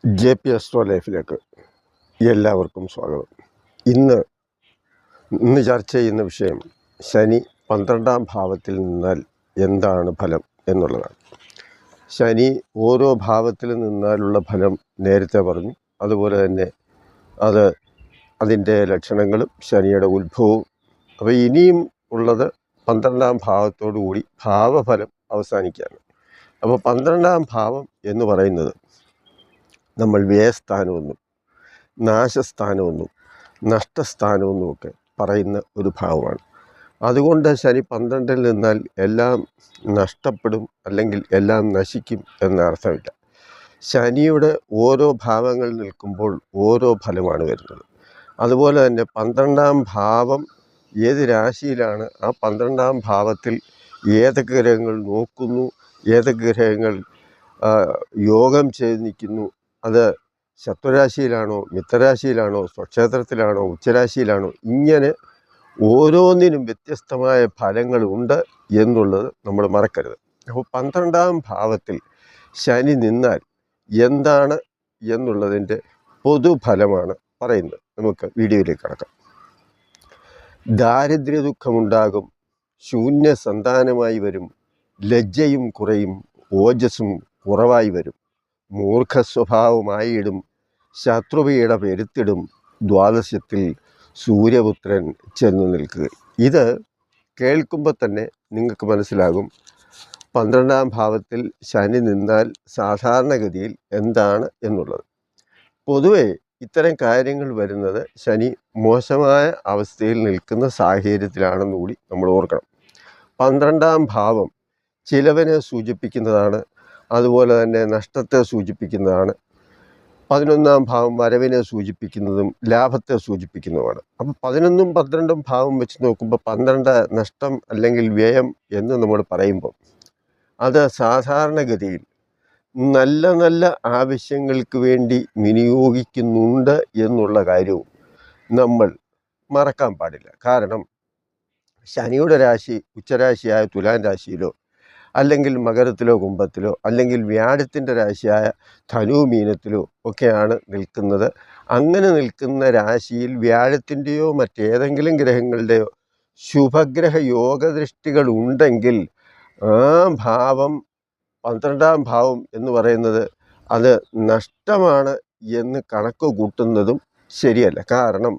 JP ലൈഫിലേക്ക് എല്ലാവർക്കും സ്വാഗതം. ഇന്ന് ചർച്ച ചെയ്യുന്ന വിഷയം ശനി 12ാം ഭാവത്തിൽ നിന്നാൽ എന്താണ് ഫലം എന്നുള്ളതാണ്. ശനി ഓരോ ഭാവത്തിൽ നിന്നാലുള്ള ഫലം നേരത്തെ പറഞ്ഞു. അതുപോലെ തന്നെ അതിൻ്റെ ലക്ഷണങ്ങളും ശനിയുടെ ഉത്ഭവവും. അപ്പോൾ ഇനിയും ഉള്ളത് 12ാം ഭാവത്തോടു കൂടി ഭാവഫലം അവസാനിക്കുകയാണ്. അപ്പോൾ 12ാം ഭാവം എന്ന് പറയുന്നത് നമ്മൾ വ്യയസ്ഥാനമെന്നും നാശസ്ഥാനമെന്നും നഷ്ടസ്ഥാനമെന്നും ഒക്കെ പറയുന്ന ഒരു ഭാവമാണ്. അതുകൊണ്ട് ശനി 12ൽ നിന്നാൽ എല്ലാം നഷ്ടപ്പെടും അല്ലെങ്കിൽ എല്ലാം നശിക്കും എന്ന അർത്ഥമില്ല. ശനിയുടെ ഓരോ ഭാവങ്ങൾ നിൽക്കുമ്പോൾ ഓരോ ഫലമാണ് വരുന്നത്. അതുപോലെ തന്നെ 12ാം ഭാവം ഏത് രാശിയിലാണ്, ആ 12ാം ഭാവത്തിൽ ഏതൊക്കെ ഗ്രഹങ്ങൾ നോക്കുന്നു, ഏതൊക്കെ ഗ്രഹങ്ങൾ യോഗം ചെയ്ത് നിൽക്കുന്നു, അത് ശത്രുരാശിയിലാണോ മിത്രരാശിയിലാണോ സ്വക്ഷേത്രത്തിലാണോ ഉച്ചരാശിയിലാണോ, ഇങ്ങനെ ഓരോന്നിനും വ്യത്യസ്തമായ ഫലങ്ങളുണ്ട് എന്നുള്ളത് നമ്മൾ മറക്കരുത്. അപ്പോൾ 12ാം ഭാവത്തിൽ ശനി നിന്നാൽ എന്താണ് എന്നുള്ളതിൻ്റെ പൊതുഫലമാണ് പറയുന്നത്. നമുക്ക് വീഡിയോയിലേക്ക് കടക്കാം. ദാരിദ്ര്യ ദുഃഖമുണ്ടാകും, ശൂന്യ സന്താനമായി വരും, ലജ്ജയും കുറയും, ഓജസ്സും കുറവായി വരും, മൂർഖസ്വഭാവമായിടും, ശത്രുപീഡ പെരുത്തിടും, ദ്വാദശത്തിൽ സൂര്യപുത്രൻ ചെന്നു നിൽക്കുക. ഇത് കേൾക്കുമ്പോൾ തന്നെ നിങ്ങൾക്ക് മനസ്സിലാകും 12ാം ഭാവത്തിൽ ശനി നിന്നാൽ സാധാരണഗതിയിൽ എന്താണ് എന്നുള്ളത്. പൊതുവെ ഇത്തരം കാര്യങ്ങൾ വരുന്നത് ശനി മോശമായ അവസ്ഥയിൽ നിൽക്കുന്ന സാഹചര്യത്തിലാണെന്ന് കൂടി നമ്മൾ ഓർക്കണം. 12ാം ഭാവം ചിലവിനെ സൂചിപ്പിക്കുന്നതാണ്, അതുപോലെ തന്നെ നഷ്ടത്തെ സൂചിപ്പിക്കുന്നതാണ്. 11ാം ഭാവം വരവിനെ സൂചിപ്പിക്കുന്നതും ലാഭത്തെ സൂചിപ്പിക്കുന്നതുമാണ്. അപ്പോൾ 11ഉം 12ഉം ഭാവം വെച്ച് നോക്കുമ്പോൾ 12 നഷ്ടം അല്ലെങ്കിൽ വ്യയം എന്ന് നമ്മൾ പറയുമ്പോൾ അത് സാധാരണഗതിയിൽ നല്ല നല്ല ആവശ്യങ്ങൾക്ക് വേണ്ടി വിനിയോഗിക്കുന്നുണ്ട് എന്നുള്ള കാര്യവും നമ്മൾ മറക്കാൻ പാടില്ല. കാരണം ശനിയുടെ രാശി ഉച്ചരാശിയായ തുലാം രാശിയിലോ അല്ലെങ്കിൽ മകരത്തിലോ കുംഭത്തിലോ അല്ലെങ്കിൽ വ്യാഴത്തിൻ്റെ രാശിയായ ധനു മീനത്തിലോ ഒക്കെയാണ് നിൽക്കുന്നത്. അങ്ങനെ നിൽക്കുന്ന രാശിയിൽ വ്യാഴത്തിൻ്റെയോ മറ്റേതെങ്കിലും ഗ്രഹങ്ങളുടെയോ ശുഭഗ്രഹ യോഗദൃഷ്ടികൾ ഉണ്ടെങ്കിൽ ആ ഭാവം 12ാം ഭാവം എന്ന് പറയുന്നത് അത് നഷ്ടമാണ് എന്ന് കണക്ക് കൂട്ടുന്നതും ശരിയല്ല. കാരണം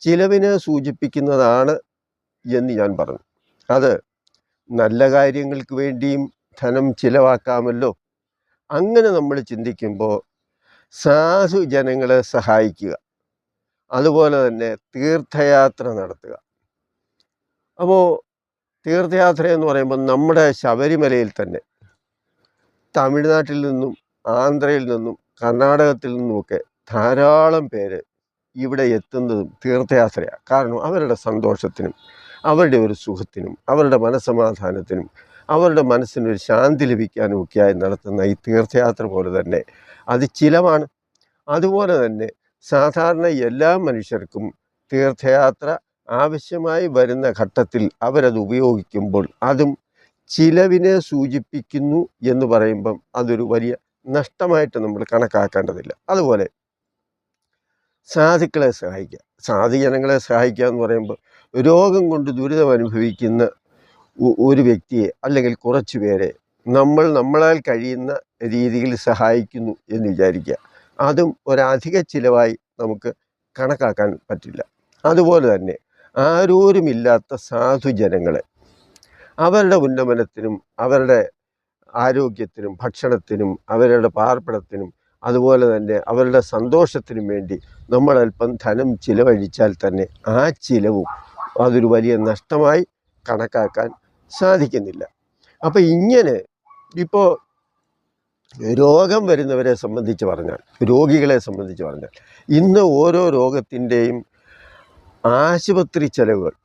ചിലവിനെ സൂചിപ്പിക്കുന്നതാണ് എന്ന് ഞാൻ പറഞ്ഞു. അത് നല്ല കാര്യങ്ങൾക്ക് വേണ്ടിയും ധനം ചിലവാക്കാമല്ലോ. അങ്ങനെ നമ്മൾ ചിന്തിക്കുമ്പോൾ സാധു ജനങ്ങളെ സഹായിക്കുക, അതുപോലെ തന്നെ തീർത്ഥയാത്ര നടത്തുക. അപ്പോൾ തീർത്ഥയാത്ര എന്ന് പറയുമ്പോൾ നമ്മുടെ ശബരിമലയിൽ തന്നെ തമിഴ്നാട്ടിൽ നിന്നും ആന്ധ്രയിൽ നിന്നും കർണാടകത്തിൽ നിന്നുമൊക്കെ ധാരാളം പേര് ഇവിടെ എത്തുന്നതും തീർത്ഥയാത്രയാണ്. കാരണം അവരുടെ സന്തോഷത്തിനും അവരുടെ ഒരു സുഖത്തിനും അവരുടെ മനസ്സമാധാനത്തിനും അവരുടെ മനസ്സിനൊരു ശാന്തി ലഭിക്കാനും ഒക്കെയായി നടത്തുന്ന ഈ തീർത്ഥയാത്ര പോലെ തന്നെ അത് ചിലവാണ്. അതുപോലെ തന്നെ സാധാരണ എല്ലാ മനുഷ്യർക്കും തീർത്ഥയാത്ര ആവശ്യമായി വരുന്ന ഘട്ടത്തിൽ അവരത് ഉപയോഗിക്കുമ്പോൾ അതും ചിലവിനെ സൂചിപ്പിക്കുന്നു എന്ന് പറയുമ്പം അതൊരു വലിയ നഷ്ടമായിട്ട് നമ്മൾ കണക്കാക്കേണ്ടതില്ല. അതുപോലെ സാധുക്കളെ സഹായിക്കുക, സാധുജനങ്ങളെ സഹായിക്കുക എന്ന് പറയുമ്പോൾ രോഗം കൊണ്ട് ദുരിതം അനുഭവിക്കുന്ന ഒരു വ്യക്തിയെ അല്ലെങ്കിൽ കുറച്ച് പേരെ നമ്മളാൽ കഴിയുന്ന രീതിയിൽ സഹായിക്കുന്നു എന്ന് വിചാരിക്കുക. അതും ഒരധിക ചിലവായി നമുക്ക് കണക്കാക്കാൻ പറ്റില്ല. അതുപോലെ തന്നെ ആരോരുമില്ലാത്ത സാധുജനങ്ങളെ അവരുടെ ഉന്നമനത്തിനും അവരുടെ ആരോഗ്യത്തിനും ഭക്ഷണത്തിനും അവരുടെ പാർപ്പിടത്തിനും അതുപോലെ തന്നെ അവരുടെ സന്തോഷത്തിനും വേണ്ടി നമ്മൾ അല്പം ധനം ചിലവഴിച്ചാൽ തന്നെ ആ ചിലവും അതൊരു വലിയ നഷ്ടമായി കണക്കാക്കാൻ സാധിക്കുന്നില്ല. അപ്പോൾ ഇങ്ങനെ ഇപ്പോൾ രോഗം വരുന്നവരെ സംബന്ധിച്ച് പറഞ്ഞാൽ, രോഗികളെ സംബന്ധിച്ച് പറഞ്ഞാൽ, ഇന്ന് ഓരോ രോഗത്തിൻ്റെയും ആശുപത്രി ചെലവുകൾ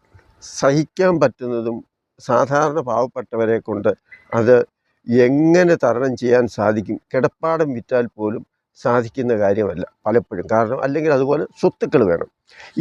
സഹിക്കാൻ പറ്റുന്നതും സാധാരണ പാവപ്പെട്ടവരെ കൊണ്ട് അത് എങ്ങനെ തരണം ചെയ്യാൻ സാധിക്കും, കിടപ്പാടം വിറ്റാൽ പോലും സാധിക്കുന്ന കാര്യമല്ല പലപ്പോഴും. കാരണം അല്ലെങ്കിൽ അതുപോലെ സ്വത്തുക്കൾ വേണം.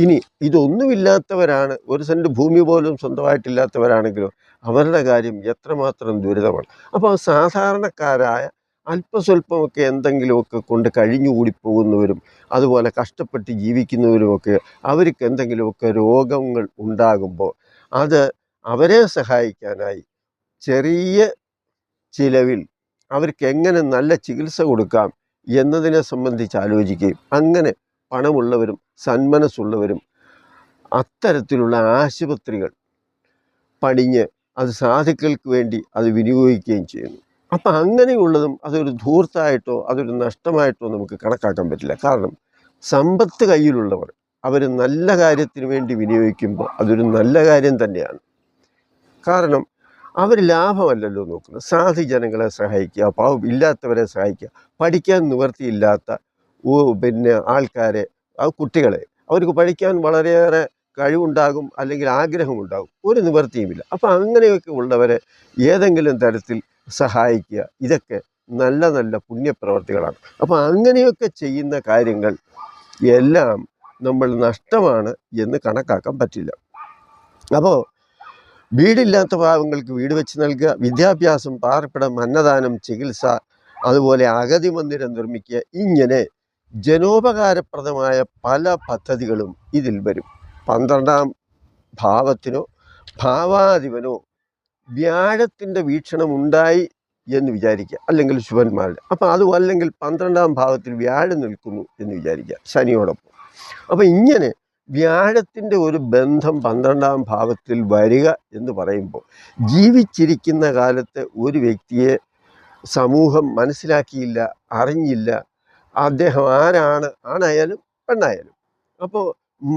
ഇനി ഇതൊന്നുമില്ലാത്തവരാണ്, ഒരു സെൻറ്റ് ഭൂമി പോലും സ്വന്തമായിട്ടില്ലാത്തവരാണെങ്കിലോ അവരുടെ കാര്യം എത്രമാത്രം ദുരിതമാണ്. അപ്പോൾ സാധാരണക്കാരായ അല്പസ്വല്പമൊക്കെ എന്തെങ്കിലുമൊക്കെ കൊണ്ട് കഴിഞ്ഞുകൂടി പോകുന്നവരും അതുപോലെ കഷ്ടപ്പെട്ട് ജീവിക്കുന്നവരുമൊക്കെ അവർക്ക് എന്തെങ്കിലുമൊക്കെ രോഗങ്ങൾ ഉണ്ടാകുമ്പോൾ അത് അവരെ സഹായിക്കാനായി ചെറിയ ചിലവിൽ അവർക്ക് എങ്ങനെ നല്ല ചികിത്സ കൊടുക്കാം എന്നതിനെ സംബന്ധിച്ച് ആലോചിക്കുകയും അങ്ങനെ പണമുള്ളവരും സന്മനസ്സുള്ളവരും അത്തരത്തിലുള്ള ആശുപത്രികൾ പണിഞ്ഞ് അത് സാധുക്കൾക്ക് വേണ്ടി അത് വിനിയോഗിക്കുകയും ചെയ്യുന്നു. അപ്പം അങ്ങനെയുള്ളതും അതൊരു ധൂർത്തായിട്ടോ അതൊരു നഷ്ടമായിട്ടോ നമുക്ക് കണക്കാക്കാൻ പറ്റില്ല. കാരണം സമ്പത്ത് കയ്യിലുള്ളവർ അവർ നല്ല കാര്യത്തിന് വേണ്ടി വിനിയോഗിക്കുമ്പോൾ അതൊരു നല്ല കാര്യം തന്നെയാണ്. കാരണം അവർ ലാഭമല്ലല്ലോ നോക്കുന്നത്, സാധു ജനങ്ങളെ സഹായിക്കുക, ഇല്ലാത്തവരെ സഹായിക്കുക, പഠിക്കാൻ നിവൃത്തിയില്ലാത്ത ആൾക്കാരെ, കുട്ടികളെ, അവർക്ക് പഠിക്കാൻ വളരെയേറെ കഴിവുണ്ടാകും അല്ലെങ്കിൽ ആഗ്രഹമുണ്ടാകും, ഒരു നിവൃത്തിയുമില്ല. അപ്പം അങ്ങനെയൊക്കെ ഉള്ളവരെ ഏതെങ്കിലും തരത്തിൽ സഹായിക്കുക, ഇതൊക്കെ നല്ല നല്ല പുണ്യപ്രവർത്തികളാണ്. അപ്പോൾ അങ്ങനെയൊക്കെ ചെയ്യുന്ന കാര്യങ്ങൾ എല്ലാം നമ്മൾ നഷ്ടമാണ് എന്ന് കണക്കാക്കാൻ പറ്റില്ല. അപ്പോൾ വീടില്ലാത്ത പാവങ്ങൾക്ക് വീട് വെച്ച് നൽകുക, വിദ്യാഭ്യാസം, പാർപ്പിടം, അന്നദാനം, ചികിത്സ, അതുപോലെ അഗതി മന്ദിരം നിർമ്മിക്കുക, ഇങ്ങനെ ജനോപകാരപ്രദമായ പല പദ്ധതികളും ഇതിൽ വരും. 12ാം ഭാവത്തിനോ ഭാവാധിപനോ വ്യാഴത്തിൻ്റെ വീക്ഷണം ഉണ്ടായി എന്ന് വിചാരിക്കുക, അല്ലെങ്കിൽ ശുഭന്മാരുടെ. അപ്പോൾ അതും അല്ലെങ്കിൽ 12ാം ഭാവത്തിൽ വ്യാഴം നിൽക്കുന്നു എന്ന് വിചാരിക്കുക ശനിയോടൊപ്പം. അപ്പോൾ ഇങ്ങനെ വ്യാഴത്തിൻ്റെ ഒരു ബന്ധം 12ാം ഭാവത്തിൽ വരിക എന്ന് പറയുമ്പോൾ ജീവിച്ചിരിക്കുന്ന കാലത്ത് ഒരു വ്യക്തിയെ സമൂഹം മനസ്സിലാക്കിയില്ല, അറിഞ്ഞില്ല, അദ്ദേഹം ആണായാലും പെണ്ണായാലും. അപ്പോൾ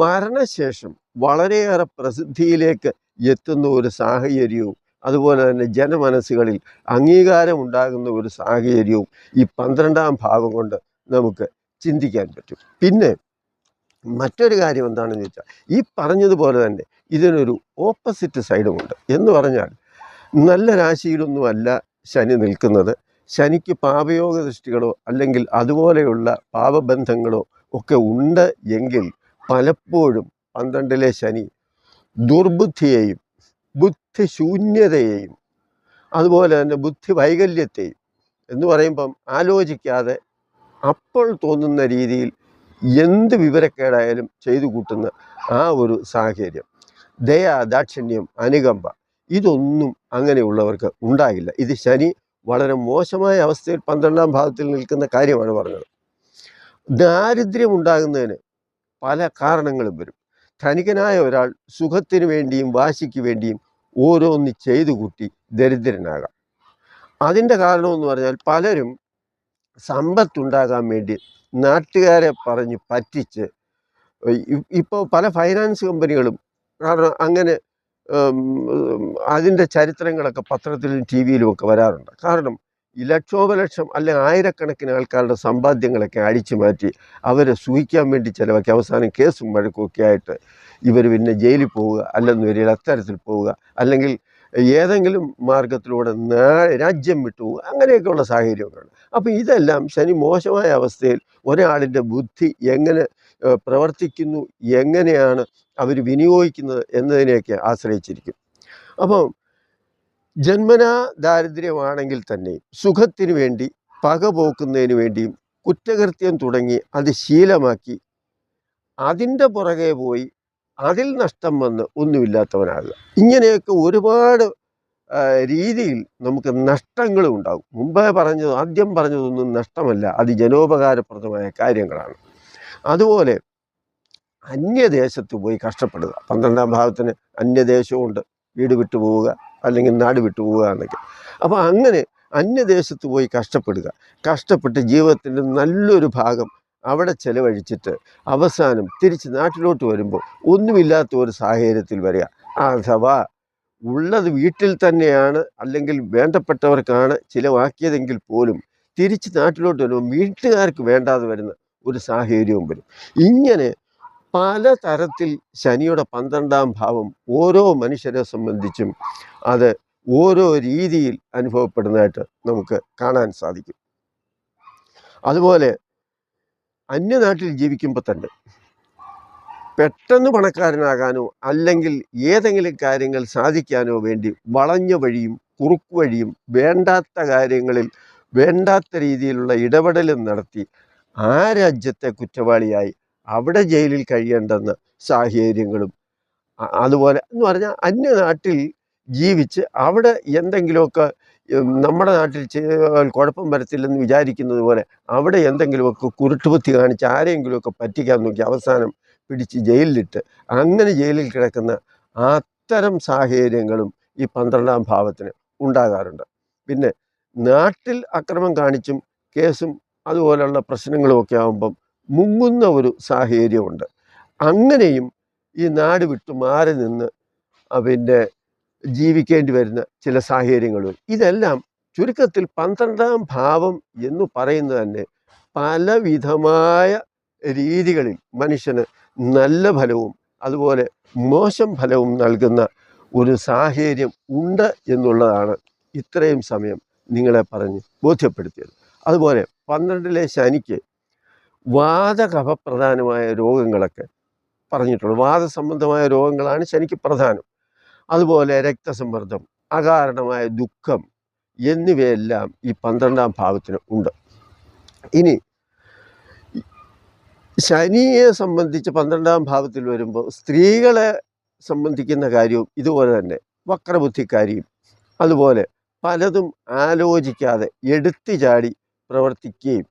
മരണശേഷം വളരെയേറെ പ്രസിദ്ധിയിലേക്ക് എത്തുന്ന ഒരു സാഹചര്യവും അതുപോലെ തന്നെ ജനമനസ്സുകളിൽ അംഗീകാരമുണ്ടാകുന്ന ഒരു സാഹചര്യവും ഈ 12ാം ഭാവം കൊണ്ട് നമുക്ക് ചിന്തിക്കാൻ പറ്റും. പിന്നെ മറ്റൊരു കാര്യം എന്താണെന്ന് വെച്ചാൽ, ഈ പറഞ്ഞതുപോലെ തന്നെ ഇതിനൊരു ഓപ്പോസിറ്റ് സൈഡുമുണ്ട്. എന്ന് പറഞ്ഞാൽ നല്ല രാശിയിലൊന്നുമല്ല ശനി നിൽക്കുന്നത്. ശനിക്ക് പാപയോഗ ദൃഷ്ടികളോ അല്ലെങ്കിൽ അതുപോലെയുള്ള പാപബന്ധങ്ങളോ ഒക്കെ ഉണ്ട് എങ്കിൽ പലപ്പോഴും 12ലെ ശനി ദുർബുദ്ധിയെയും ബുദ്ധിശൂന്യതയെയും അതുപോലെ തന്നെ ബുദ്ധി വൈകല്യത്തെയും എന്ന് പറയുമ്പം ആലോചിക്കാതെ അപ്പോൾ തോന്നുന്ന രീതിയിൽ എന്ത് വിവരക്കേടായാലും ചെയ്തു കൂട്ടുന്ന ആ ഒരു സാഹചര്യം, ദയ, ദാക്ഷിണ്യം, അനുകമ്പ, ഇതൊന്നും അങ്ങനെയുള്ളവർക്ക് ഉണ്ടാകില്ല. ഇത് ശനി വളരെ മോശമായ അവസ്ഥയിൽ 12ാം ഭാവത്തിൽ നിൽക്കുന്ന കാര്യമാണ് പറഞ്ഞത്. ദാരിദ്ര്യം ഉണ്ടാകുന്നതിന് പല കാരണങ്ങളും വരും. ധനികനായ ഒരാൾ സുഖത്തിന് വേണ്ടിയും വാശിക്ക് വേണ്ടിയും ഓരോന്ന് ചെയ്തു കൂട്ടി ദരിദ്രനാകാം. അതിൻ്റെ കാരണമെന്ന് പറഞ്ഞാൽ പലരും സമ്പത്തുണ്ടാകാൻ വേണ്ടി നാട്ടുകാരെ പറഞ്ഞ് പറ്റിച്ച്, ഇപ്പോൾ പല ഫൈനാൻസ് കമ്പനികളും, കാരണം അങ്ങനെ അതിൻ്റെ ചരിത്രങ്ങളൊക്കെ പത്രത്തിലും ടി വിയിലും ഒക്കെ വരാറുണ്ട്. കാരണം ഈ ലക്ഷോപലക്ഷം അല്ലെങ്കിൽ ആയിരക്കണക്കിന് ആൾക്കാരുടെ സമ്പാദ്യങ്ങളൊക്കെ അടിച്ചു മാറ്റി അവരെ സൂഹിക്കാൻ വേണ്ടി ചിലവാക്കി അവസാനം കേസും വഴക്കുമൊക്കെ ആയിട്ട് ഇവർ പിന്നെ ജയിലിൽ പോവുക, അല്ലെന്ന് വരിക അത്തരത്തിൽ പോവുക, അല്ലെങ്കിൽ ഏതെങ്കിലും മാർഗത്തിലൂടെ രാജ്യം വിട്ടുപോവുക, അങ്ങനെയൊക്കെയുള്ള സാഹചര്യമൊക്കെയാണ്. അപ്പോൾ ഇതെല്ലാം ശനി മോശമായ അവസ്ഥയിൽ ഒരാളിൻ്റെ ബുദ്ധി എങ്ങനെ പ്രവർത്തിക്കുന്നു, എങ്ങനെയാണ് അവർ വിനിയോഗിക്കുന്നത് എന്നതിനെയൊക്കെ ആശ്രയിച്ചിരിക്കും. അപ്പം ജന്മനാ ദാരിദ്ര്യമാണെങ്കിൽ തന്നെ സുഖത്തിന് വേണ്ടി, പക പോക്കുന്നതിന് വേണ്ടിയും കുറ്റകൃത്യം തുടങ്ങി അത് ശീലമാക്കി അതിൻ്റെ പുറകെ പോയി അതിൽ നഷ്ടം വന്ന് ഒന്നുമില്ലാത്തവനാകുക, ഇങ്ങനെയൊക്കെ ഒരുപാട് രീതിയിൽ നമുക്ക് നഷ്ടങ്ങളും ഉണ്ടാകും. ആദ്യം പറഞ്ഞതൊന്നും നഷ്ടമല്ല, അത് ജനോപകാരപ്രദമായ കാര്യങ്ങളാണ്. അതുപോലെ അന്യദേശത്ത് പോയി കഷ്ടപ്പെടുക, 12ാം ഭാവത്തിന് അന്യദേശമുണ്ട്, വീട് വിട്ടു പോവുക അല്ലെങ്കിൽ നാട് വിട്ടു പോവുക എന്നൊക്കെ. അപ്പോൾ അങ്ങനെ അന്യദേശത്ത് പോയി കഷ്ടപ്പെട്ട് ജീവിതത്തിൻ്റെ നല്ലൊരു ഭാഗം അവിടെ ചെലവഴിച്ചിട്ട് അവസാനം തിരിച്ച് നാട്ടിലോട്ട് വരുമ്പോൾ ഒന്നുമില്ലാത്ത ഒരു സാഹചര്യത്തിൽ വരിക. അഥവാ ഉള്ളത് വീട്ടിൽ തന്നെയാണ് അല്ലെങ്കിൽ വേണ്ടപ്പെട്ടവർക്കാണ് ചിലവാക്കിയതെങ്കിൽ പോലും തിരിച്ച് നാട്ടിലോട്ട് വരുമ്പോൾ വീട്ടുകാർക്ക് വേണ്ടാതെ വരുന്ന ഒരു സാഹചര്യവും വരും. ഇങ്ങനെ പലതരത്തിൽ ശനിയുടെ 12ാം ഭാവം ഓരോ മനുഷ്യരെ സംബന്ധിച്ചും അത് ഓരോ രീതിയിൽ അനുഭവപ്പെടുന്നതായിട്ട് നമുക്ക് കാണാൻ സാധിക്കും. അതുപോലെ അന്യനാട്ടിൽ ജീവിക്കുമ്പോൾ തന്നെ പെട്ടെന്ന് പണക്കാരനാകാനോ അല്ലെങ്കിൽ ഏതെങ്കിലും കാര്യങ്ങൾ സാധിക്കാനോ വേണ്ടി വളഞ്ഞ വഴിയും കുറുക്കു വഴിയും വേണ്ടാത്ത കാര്യങ്ങളിൽ വേണ്ടാത്ത രീതിയിലുള്ള ഇടപെടലും നടത്തി ആ രാജ്യത്തെ കുറ്റവാളിയായി അവിടെ ജയിലിൽ കഴിയേണ്ടെന്ന സാഹചര്യങ്ങളും അതുപോലെ എന്ന് പറഞ്ഞാൽ അന്യനാട്ടിൽ ജീവിച്ച് അവിടെ എന്തെങ്കിലുമൊക്കെ നമ്മുടെ നാട്ടിൽ ചെയ്താൽ കുഴപ്പം വരത്തില്ലെന്ന് വിചാരിക്കുന്നത് പോലെ അവിടെ എന്തെങ്കിലുമൊക്കെ കുരുട്ടുബുദ്ധി കാണിച്ച് ആരെങ്കിലുമൊക്കെ പറ്റിക്കാൻ നോക്കി അവസാനം പിടിച്ച് ജയിലിലിട്ട് അങ്ങനെ ജയിലിൽ കിടക്കുന്ന അത്തരം സാഹചര്യങ്ങളും ഈ 12-ാം ഭാവത്തിന് ഉണ്ടാകാറുണ്ട്. പിന്നെ നാട്ടിൽ അക്രമം കാണിച്ചും കേസും അതുപോലെയുള്ള പ്രശ്നങ്ങളുമൊക്കെ ആകുമ്പം മുങ്ങുന്ന ഒരു സാഹചര്യമുണ്ട്. അങ്ങനെയും ഈ നാട് വിട്ടു മാറി നിന്ന് പിന്നെ ജീവിക്കേണ്ടി വരുന്ന ചില സാഹചര്യങ്ങളും. ഇതെല്ലാം ചുരുക്കത്തിൽ 12-ാം ഭാവം എന്ന് പറയുന്നത് തന്നെ പലവിധമായ രീതികളിൽ മനുഷ്യന് നല്ല ഫലവും അതുപോലെ മോശം ഫലവും നൽകുന്ന ഒരു സാഹചര്യം ഉണ്ട് എന്നുള്ളതാണ് ഇത്രയും സമയം നിങ്ങളെ പറഞ്ഞ് ബോധ്യപ്പെടുത്തിയത്. അതുപോലെ 12-ലെ ശനിക്ക് വാതകഫപ്രധാനമായ രോഗങ്ങളൊക്കെ പറഞ്ഞിട്ടുള്ളൂ. വാദസംബന്ധമായ രോഗങ്ങളാണ് ശനിക്ക് പ്രധാനം. അതുപോലെ രക്തസമ്മർദ്ദം, അകാരണമായ ദുഃഖം എന്നിവയെല്ലാം ഈ 12-ാം ഭാവത്തിന് ഉണ്ട്. ഇനി ശനിയെ സംബന്ധിച്ച് 12-ാം ഭാവത്തിൽ വരുമ്പോൾ സ്ത്രീകളെ സംബന്ധിക്കുന്ന കാര്യവും ഇതുപോലെ തന്നെ വക്രബുദ്ധിക്കാരിയും അതുപോലെ പലതും ആലോചിക്കാതെ എടുത്തു ചാടി പ്രവർത്തിക്കുകയും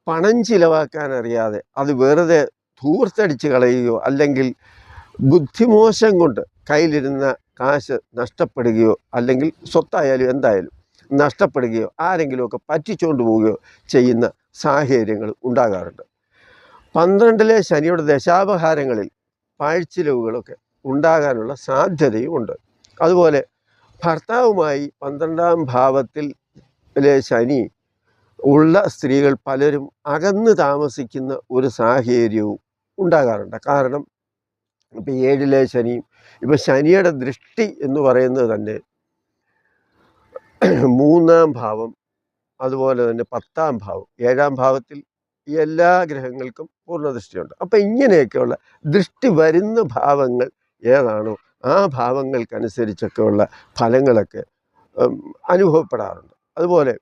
പണം ചിലവാക്കാൻ അറിയാതെ അത് വെറുതെ ധൂർത്തടിച്ച് കളയുകയോ അല്ലെങ്കിൽ ബുദ്ധിമോശം കൊണ്ട് കയ്യിലിരുന്ന കാശ് നഷ്ടപ്പെടുകയോ അല്ലെങ്കിൽ സ്വത്തായാലും എന്തായാലും നഷ്ടപ്പെടുകയോ ആരെങ്കിലുമൊക്കെ പറ്റിച്ചുകൊണ്ട് പോവുകയോ ചെയ്യുന്ന സാഹചര്യങ്ങൾ ഉണ്ടാകാറുണ്ട്. 12-ലെ ശനിയുടെ ദശാപഹാരങ്ങളിൽ പാഴ്ചിലവുകളൊക്കെ ഉണ്ടാകാനുള്ള സാധ്യതയും ഉണ്ട്. അതുപോലെ ഭർത്താവുമായി 12-ാം ഭാവത്തിലെ ശനി ഉള്ള സ്ത്രീകൾ പലരും അകന്ന് താമസിക്കുന്ന ഒരു സാഹചര്യവും ഉണ്ടാകാറുണ്ട്. കാരണം ഇപ്പം 7-ലെ ശനിയും ഇപ്പം ശനിയുടെ ദൃഷ്ടി എന്ന് പറയുന്നത് തന്നെ 3-ാം ഭാവം അതുപോലെ തന്നെ 10-ാം ഭാവം 7-ാം ഭാവത്തിൽ എല്ലാ ഗ്രഹങ്ങൾക്കും പൂർണ്ണദൃഷ്ടിയുണ്ട്. അപ്പം ഇങ്ങനെയൊക്കെയുള്ള ദൃഷ്ടി വരുന്ന ഭാവങ്ങൾ ഏതാണോ ആ ഭാവങ്ങൾക്കനുസരിച്ചൊക്കെയുള്ള ഫലങ്ങളൊക്കെ അനുഭവപ്പെടാറുണ്ട്. അതുപോലെ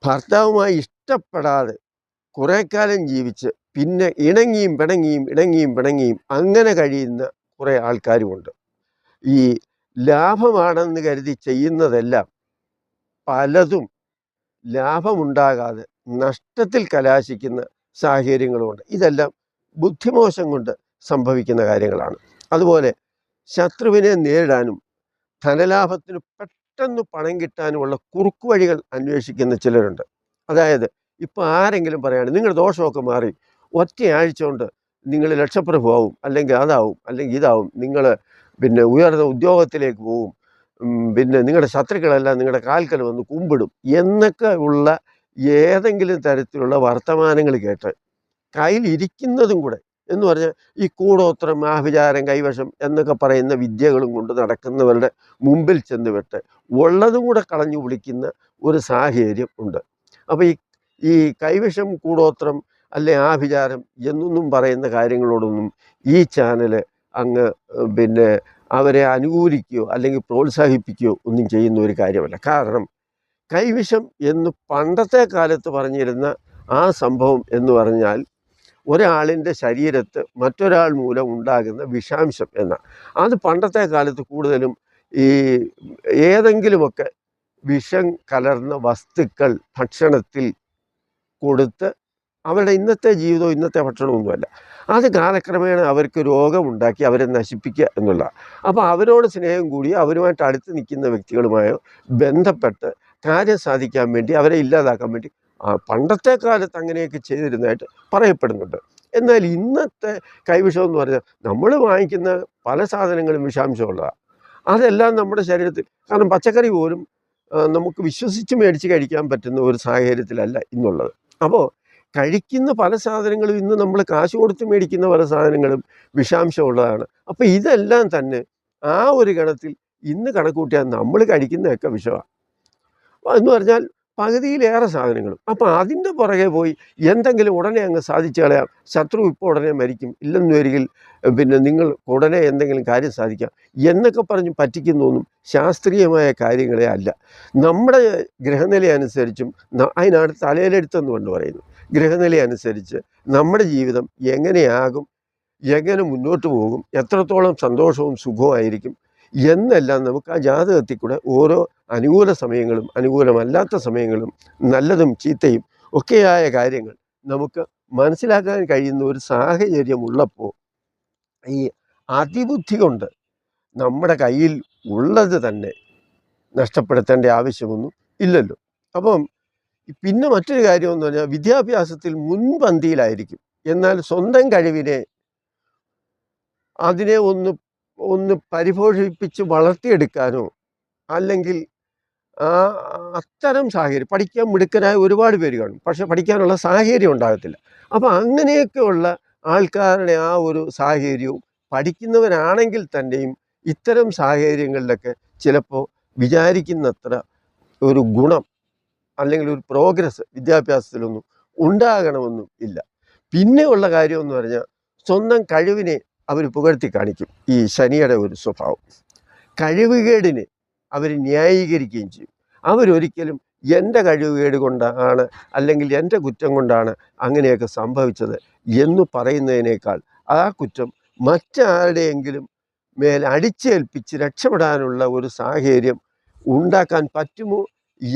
ഭർത്താവുമായി ഇഷ്ടപ്പെടാതെ കുറേ കാലം ജീവിച്ച് പിന്നെ ഇണങ്ങിയും പിണങ്ങിയും അങ്ങനെ കഴിയുന്ന കുറേ ആൾക്കാരുമുണ്ട്. ഈ ലാഭമാണെന്ന് കരുതി ചെയ്യുന്നതെല്ലാം പലതും ലാഭമുണ്ടാകാതെ നഷ്ടത്തിൽ കലാശിക്കുന്ന സാഹചര്യങ്ങളുമുണ്ട്. ഇതെല്ലാം ബുദ്ധിമോശം കൊണ്ട് സംഭവിക്കുന്ന കാര്യങ്ങളാണ്. അതുപോലെ ശത്രുവിനെ നേരിടാനും ധനലാഭത്തിന് പെട്ടെന്ന് പണം കിട്ടാനുമുള്ള കുറുക്കു വഴികൾ അന്വേഷിക്കുന്ന ചിലരുണ്ട്. അതായത് ഇപ്പോൾ ആരെങ്കിലും പറയാണ് നിങ്ങളുടെ ദോഷമൊക്കെ മാറി ഒറ്റയാഴ്ച കൊണ്ട് നിങ്ങൾ ലക്ഷപ്രഭുവാകും, അല്ലെങ്കിൽ അതാവും, അല്ലെങ്കിൽ ഇതാവും, നിങ്ങൾ പിന്നെ ഉയർന്ന ഉദ്യോഗത്തിലേക്ക് പോവും, പിന്നെ നിങ്ങളുടെ ശത്രുക്കളെല്ലാം നിങ്ങളുടെ കാൽക്കൽ വന്ന് കുമ്പിടും എന്നൊക്കെ ഉള്ള ഏതെങ്കിലും തരത്തിലുള്ള വർത്തമാനങ്ങൾ കേട്ട് കയ്യിലിരിക്കുന്നതും കൂടെ എന്ന് പറഞ്ഞാൽ ഈ കൂടോത്രം, ആഭിചാരം, കൈവശം എന്നൊക്കെ പറയുന്ന വിദ്യകളും കൊണ്ട് നടക്കുന്നവരുടെ മുമ്പിൽ ചെന്ന് വിട്ട് ഉള്ളതും കൂടെ കളഞ്ഞു വിളിക്കുന്ന ഒരു സാഹചര്യം ഉണ്ട്. അപ്പോൾ ഈ കൈവശം, കൂടോത്രം അല്ലെ ആഭിചാരം എന്നൊന്നും പറയുന്ന കാര്യങ്ങളോടൊന്നും ഈ ചാനൽ അങ്ങ് പിന്നെ അവരെ അനുകൂലിക്കുകയോ അല്ലെങ്കിൽ പ്രോത്സാഹിപ്പിക്കുകയോ ഒന്നും ചെയ്യുന്ന ഒരു കാര്യമല്ല. കാരണം കൈവിഷം എന്ന് പണ്ടത്തെ കാലത്ത് പറഞ്ഞിരുന്ന ആ സംഭവം എന്ന് പറഞ്ഞാൽ ഒരാളിൻ്റെ ശരീരത്ത് മറ്റൊരാൾ മൂലം ഉണ്ടാകുന്ന വിഷാംശം എന്നാണ്. അത് പണ്ടത്തെ കാലത്ത് കൂടുതലും ഈ ഏതെങ്കിലുമൊക്കെ വിഷം കലർന്ന വസ്തുക്കൾ ഭക്ഷണത്തിൽ കൊടുത്ത് അവരുടെ ഇന്നത്തെ ജീവിതവും ഇന്നത്തെ ഭക്ഷണമൊന്നുമല്ല, അത് കാലക്രമേണ അവർക്ക് രോഗമുണ്ടാക്കി അവരെ നശിപ്പിക്കുക എന്നുള്ളതാണ്. അപ്പോൾ അവരോട് സ്നേഹം കൂടി അവരുമായിട്ട് അടുത്ത് നിൽക്കുന്ന വ്യക്തികളുമായോ ബന്ധപ്പെട്ട് കാര്യം സാധിക്കാൻ വേണ്ടി അവരെ ഇല്ലാതാക്കാൻ വേണ്ടി പണ്ടത്തെ കാലത്ത് അങ്ങനെയൊക്കെ ചെയ്തിരുന്നതായിട്ട് പറയപ്പെടുന്നുണ്ട്. എന്നാൽ ഇന്നത്തെ കൈവിഷം എന്ന് പറഞ്ഞാൽ നമ്മൾ വാങ്ങിക്കുന്ന പല സാധനങ്ങളും വിഷാംശമുള്ളതാണ്. അതെല്ലാം നമ്മുടെ ശരീരത്തിൽ, കാരണം പച്ചക്കറി പോലും നമുക്ക് വിശ്വസിച്ച് മേടിച്ച് കഴിക്കാൻ പറ്റുന്ന ഒരു സാഹചര്യത്തിലല്ല ഇന്നുള്ളത്. അപ്പോൾ കഴിക്കുന്ന പല സാധനങ്ങളും ഇന്ന് നമ്മൾ കാശ് കൊടുത്ത് മേടിക്കുന്ന പല സാധനങ്ങളും വിഷാംശമുള്ളതാണ്. അപ്പോൾ ഇതെല്ലാം തന്നെ ആ ഒരു ഗണത്തിൽ ഇന്ന് കണക്കൂട്ടിയാൽ നമ്മൾ കഴിക്കുന്നതൊക്കെ വിഷമാണ് എന്ന് പറഞ്ഞാൽ പകുതിയിലേറെ സാധനങ്ങളും. അപ്പോൾ അതിൻ്റെ പുറകെ പോയി എന്തെങ്കിലും ഉടനെ അങ്ങ് സാധിച്ചു കളയാം, ശത്രു ഇപ്പോൾ ഉടനെ മരിക്കും, ഇല്ലെന്ന് വരികിൽ പിന്നെ നിങ്ങൾ ഉടനെ എന്തെങ്കിലും കാര്യം സാധിക്കാം എന്നൊക്കെ പറഞ്ഞ് പറ്റിക്കുന്നൊന്നും ശാസ്ത്രീയമായ കാര്യങ്ങളെ അല്ല. നമ്മുടെ ഗ്രഹനില അനുസരിച്ചും അതിനാണ് തലയിലെടുത്തെന്ന് കൊണ്ട് പറയുന്നു. ഗ്രഹനില അനുസരിച്ച് നമ്മുടെ ജീവിതം എങ്ങനെയാകും, എങ്ങനെ മുന്നോട്ട് പോകും, എത്രത്തോളം സന്തോഷവും സുഖവുമായിരിക്കും എന്നെല്ലാം നമുക്ക് ആ ജാതകത്തിൽ കൂടെ ഓരോ അനുകൂല സമയങ്ങളും അനുകൂലമല്ലാത്ത സമയങ്ങളും നല്ലതും ചീത്തയും ഒക്കെയായ കാര്യങ്ങൾ നമുക്ക് മനസ്സിലാക്കാൻ കഴിയുന്ന ഒരു സാഹചര്യം ഉള്ളപ്പോൾ ഈ അതിബുദ്ധി കൊണ്ട് നമ്മുടെ കയ്യിൽ ഉള്ളത് തന്നെ നഷ്ടപ്പെടുത്തേണ്ട ആവശ്യമൊന്നും ഇല്ലല്ലോ. അപ്പം പിന്നെ മറ്റൊരു കാര്യമെന്ന് പറഞ്ഞാൽ വിദ്യാഭ്യാസത്തിൽ മുൻപന്തിയിലായിരിക്കും, എന്നാൽ സ്വന്തം കഴിവിനെ അതിനെ ഒന്ന് പരിപോഷിപ്പിച്ച് വളർത്തിയെടുക്കാനോ അല്ലെങ്കിൽ അത്തരം സാഹചര്യം, പഠിക്കാൻ മിടുക്കരായ ഒരുപാട് പേര് കാണും, പക്ഷെ പഠിക്കാനുള്ള സാഹചര്യം ഉണ്ടാകത്തില്ല. അപ്പോൾ അങ്ങനെയൊക്കെയുള്ള ആൾക്കാരുടെ ആ ഒരു സാഹചര്യവും പഠിക്കുന്നവരാണെങ്കിൽ തന്നെയും ഇത്തരം സാഹചര്യങ്ങളിലൊക്കെ ചിലപ്പോൾ വിചാരിക്കുന്നത്ര ഒരു ഗുണം അല്ലെങ്കിൽ ഒരു പ്രോഗ്രസ് വിദ്യാഭ്യാസത്തിലൊന്നും ഉണ്ടാകണമെന്നും ഇല്ല. പിന്നെയുള്ള കാര്യമെന്ന് പറഞ്ഞാൽ സ്വന്തം കഴിവിനെ അവർ പുകഴ്ത്തി കാണിക്കും. ഈ ശനിയുടെ ഒരു സ്വഭാവം, കഴിവുകേടിനെ അവർ ന്യായീകരിക്കുകയും ചെയ്യും. അവരൊരിക്കലും എൻ്റെ കഴിവുകേട് കൊണ്ടാണ് അല്ലെങ്കിൽ എൻ്റെ കുറ്റം കൊണ്ടാണ് അങ്ങനെയൊക്കെ സംഭവിച്ചത് എന്ന് പറയുന്നതിനേക്കാൾ ആ കുറ്റം മറ്റാരുടെയെങ്കിലും മേൽ അടിച്ചേൽപ്പിച്ച് രക്ഷപ്പെടാനുള്ള ഒരു സാഹചര്യം ഉണ്ടാക്കാൻ പറ്റുമോ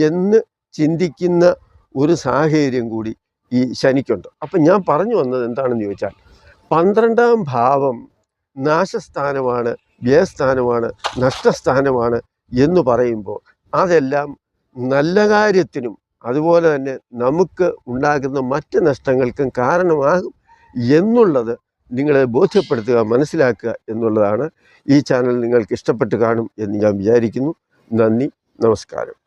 എന്ന് ചിന്തിക്കുന്ന ഒരു സാഹചര്യം കൂടി ഈ ശനിക്കുണ്ട്. അപ്പം ഞാൻ പറഞ്ഞു വന്നത് എന്താണെന്ന് ചോദിച്ചാൽ, 12ാം ഭാവം നാശസ്ഥാനമാണ്, വ്യയസ്ഥാനമാണ്, നഷ്ടസ്ഥാനമാണ് എന്ന് പറയുമ്പോൾ അതെല്ലാം നല്ല കാര്യത്തിനും അതുപോലെ തന്നെ നമുക്ക് ഉണ്ടാകുന്ന മറ്റ് നഷ്ടങ്ങൾക്കും കാരണമാകും എന്നുള്ളത് നിങ്ങളെ ബോധ്യപ്പെടുത്തുക, മനസ്സിലാക്കുക എന്നുള്ളതാണ്. ഈ ചാനൽ നിങ്ങൾക്ക് ഇഷ്ടപ്പെട്ട് കാണും എന്ന് ഞാൻ വിചാരിക്കുന്നു. നന്ദി, നമസ്കാരം.